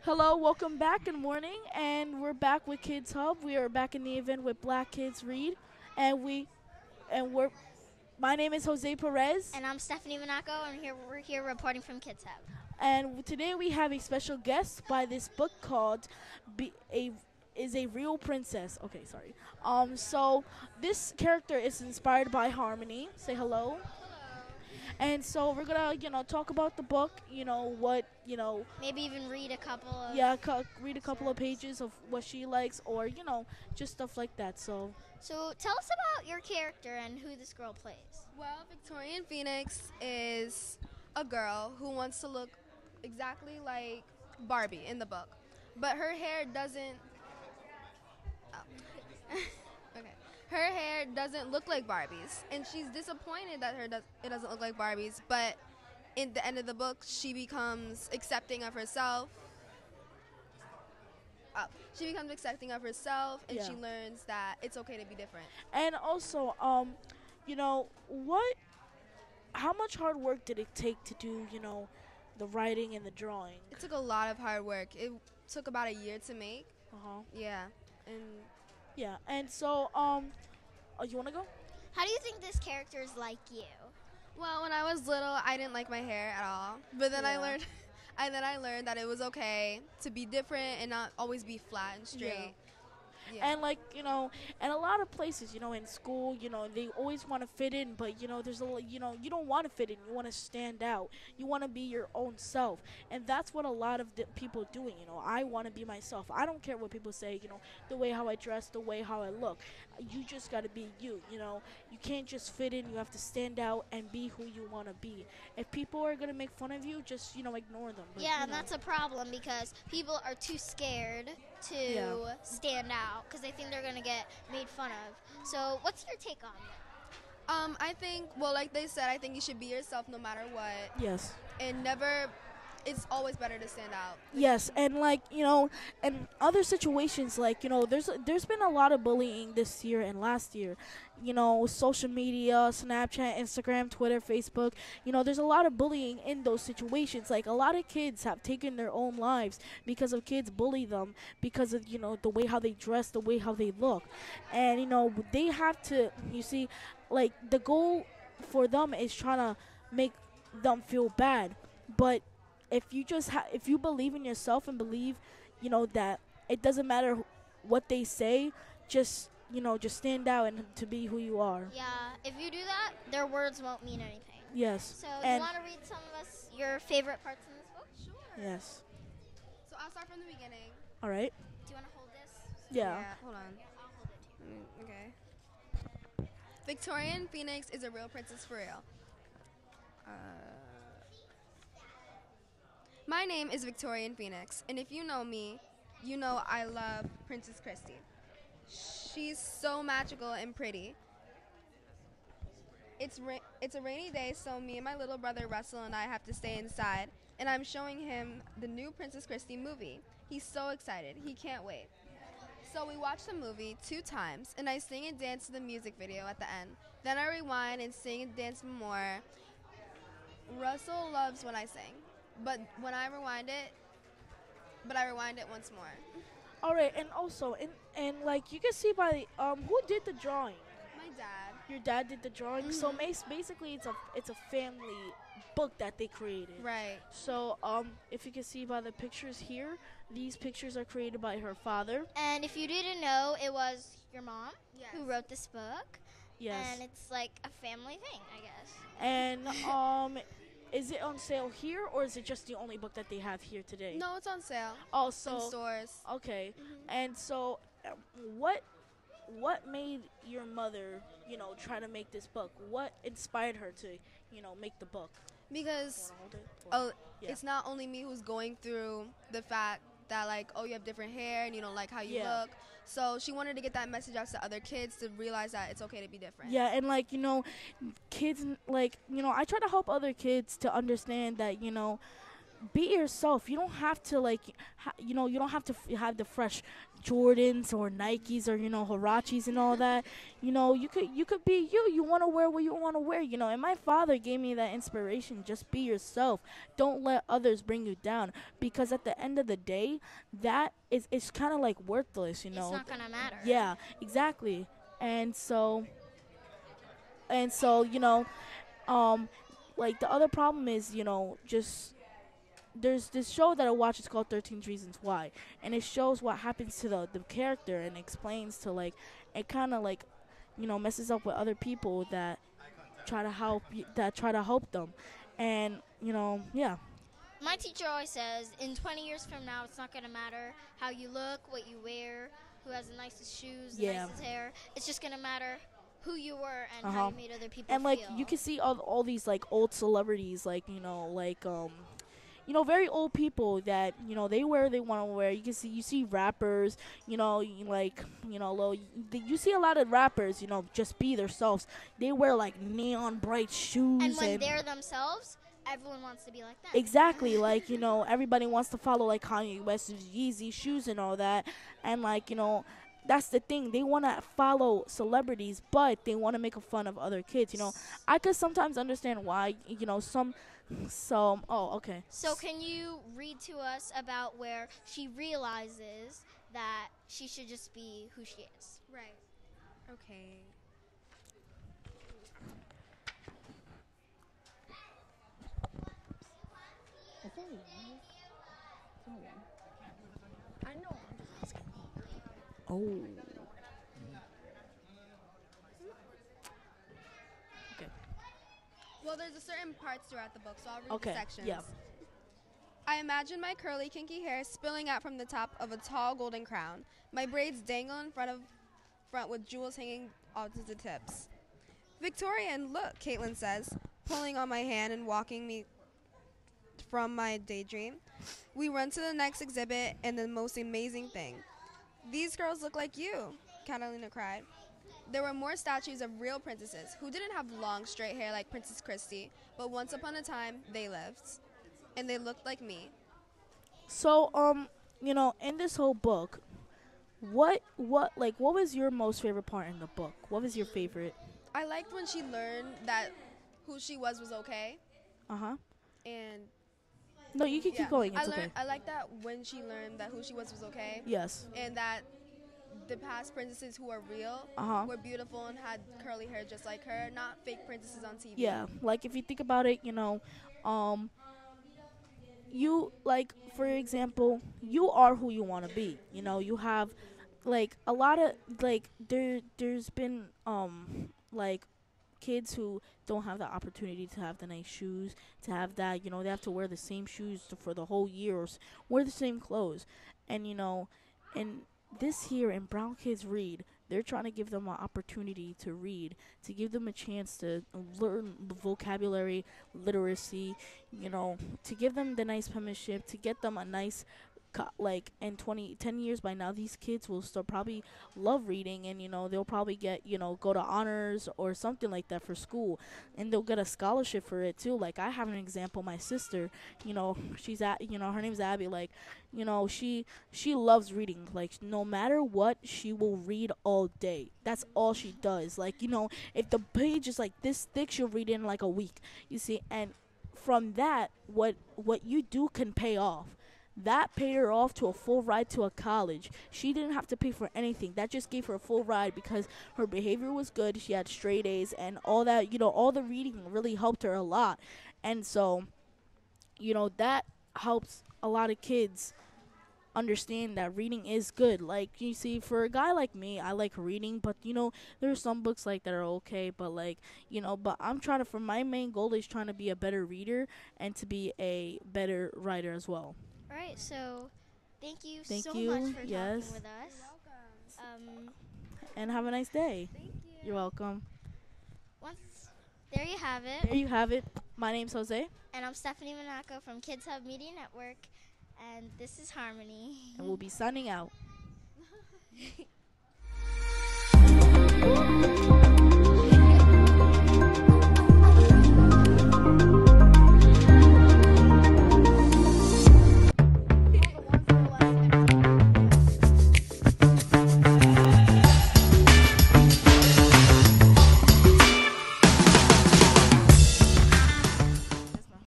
Hello, welcome back. Good morning, and we're back with Kids Hub. We are back in the event with Black Kids Read, and we and we're. My name is Jose Perez, And I'm Stephanie Monaco, and we're here reporting from Kids Hub. and today we have a special guest by this book called "Be a Is a Real Princess." Okay, sorry. So this character is inspired by Harmony. Say hello. And so we're gonna, talk about the book. Maybe even read a couple of. Yeah, read a couple of pages of what she likes, or just stuff like that. So So tell us about your character and who this girl plays. Well, Victorian Phoenix is a girl who wants to look exactly like Barbie in the book, but her hair doesn't. Oh. Okay. Her hair doesn't look like Barbie's, and she's disappointed that it doesn't look like Barbie's. But in the end of the book, she becomes accepting of herself. She becomes accepting of herself, and she learns that it's okay to be different. and also, what? How much hard work did it take to do, the writing and the drawing? It took a lot of hard work. It took about a year to make. Yeah, and Yeah, and so, you wanna go? How do you think this character is like you? well, when I was little, I didn't like my hair at all. But then I Yeah. learned, I learned that it was okay to be different and not always be flat and straight. Yeah. And and a lot of places, in school, they always want to fit in, but there's you don't want to fit in. You want to stand out. You want to be your own self, and that's what a lot of people doing. I want to be myself. I don't care what people say. The way how I dress, the way how I look. You just got to be you. You can't just fit in. You have to stand out and be who you want to be. If people are gonna make fun of you, just ignore them. But, Yeah, and that's a problem because people are too scared to stand out because they think they're going to get made fun of. So what's your take on that? I think, well, like they said, I think you should be yourself no matter what, yes. and never. It's always better to stand out. Yes, and and other situations there's been a lot of bullying this year and last year. Social media, Snapchat, Instagram, Twitter, Facebook. There's a lot of bullying in those situations. Like a lot of kids have taken their own lives because of kids bully them because of the way how they dress, the way how they look, and they have to. You see, like the goal for them is trying to make them feel bad, but if you if you believe in yourself and believe that it doesn't matter what they say, just just stand out and to be who you are. Yeah, if you do that, their words won't mean anything. Yes. So do you want to read some of us your favorite parts in this book? Sure. Yes. So I'll start from the beginning. All right. Do you want to hold this? Yeah. Hold on. Yeah, I'll hold it too. Okay. Victorian Phoenix is a real princess for real. My name is Victorian Phoenix, and if you know me, you know I love Princess Christie. She's so magical and pretty. It's a rainy day, so me and my little brother Russell and I have to stay inside, and I'm showing him the new Princess Christie movie. He's so excited. He can't wait. So we watch the movie 2 times, and I sing and dance to the music video at the end. Then I rewind and sing and dance more. Russell loves when I sing, but when I rewind it, once more. All right, and also, and like you can see by who did the drawing? My dad. Your dad did the drawing. So basically, it's a family book that they created. Right. So if you can see by the pictures here, these pictures are created by her father. And if you didn't know, it was your mom Yes. who wrote this book. Yes. And it's like a family thing, I guess. And is it on sale here, or is it just the only book that they have here today? No, it's on sale. Oh, In so stores. okay. And so, what made your mother, try to make this book? What inspired her to, make the book? Because Wanna hold it? Yeah. it's not only me who's going through the fact that, like, oh, you have different hair and you don't like how you Yeah. look. So she wanted to get that message out to other kids to realize that it's okay to be different. Yeah, and kids, I try to help other kids to understand that, be yourself. You don't have to like, you don't have to have the fresh Jordans or Nikes or Hirachis and all that. You could be you. You want to wear what you want to wear. And my father gave me that inspiration. Just be yourself. Don't let others bring you down, because at the end of the day, that is it's kind of like worthless. It's not gonna matter. Yeah, exactly. And so like the other problem is, just there's this show that I watch. It's called 13 Reasons Why, and it shows what happens to the character and explains to like it kind of like messes up with other people that try to help them, and yeah. My teacher always says, in 20 years from now, it's not going to matter how you look, what you wear, who has the nicest shoes, the nicest hair. It's just going to matter who you were and how you made other people and like feel. you can see all these like old celebrities, like very old people that they wear what they want to wear. You see rappers, you see a lot of rappers, just be themselves. They wear like neon bright shoes, and when they're themselves, everyone wants to be like them. Exactly. Like, everybody wants to follow like Kanye West's Yeezy shoes and all that. And like, that's the thing. They want to follow celebrities, but they want to make fun of other kids. I could sometimes understand why, okay. So can you read to us about where she realizes that she should just be who she is? Right. Okay. I know. I'm just asking. Oh. Okay. Well, there's a certain parts throughout the book, so I'll read the sections. Yeah. I imagine my curly, kinky hair spilling out from the top of a tall golden crown. My braids dangle in front with jewels hanging off to the tips. Victorian, look, Caitlin says, pulling on my hand and walking me from my daydream. We run to the next exhibit, and the most amazing thing. These girls look like you, Catalina cried. There were more statues of real princesses who didn't have long, straight hair like Princess Christy, but once upon a time, they lived. And they looked like me. So, in this whole book, what was your most favorite part in the book? What was your favorite? I liked when she learned that who she was okay. Uh-huh. And no, you can keep going. It's okay. I like that when she learned that who she was okay. Yes. And that the past princesses who are real were beautiful and had curly hair just like her, not fake princesses on TV. Yeah, like if you think about it, you, like, for example, you are who you want to be. You have like a lot of like there's been like kids who don't have the opportunity to have the nice shoes, to have that, they have to wear the same shoes for the whole year, or wear the same clothes. And and this here in Brown Kids Read, they're trying to give them an opportunity to read, to give them a chance to learn vocabulary, literacy, to give them the nice penmanship, to get them a nice like in 10 years by now, these kids will still probably love reading, and they'll probably get go to honors or something like that for school, and they'll get a scholarship for it too. Like, I have an example. My sister, she's at her name's Abby. Like, she loves reading. Like, no matter what, she will read all day. That's all she does. Like, if the page is like this thick, she'll read it in like a week, you see. And from that, what you do can pay off. That paid her off to a full ride to a college. She didn't have to pay for anything. That just gave her a full ride because her behavior was good. She had straight A's and all that. All the reading really helped her a lot. And so, that helps a lot of kids understand that reading is good. Like, you see, for a guy like me, I like reading, but there's some books like that are okay, but like, but I'm trying to, for my main goal is trying to be a better reader and to be a better writer as well. All right, so thank you so much for talking with us. You're welcome. And have a nice day. Thank you. You're welcome. There you have it. There you have it. My name's Jose. And I'm Stephanie Monaco from Kids Hub Media Network. And this is Harmony. And we'll be signing out.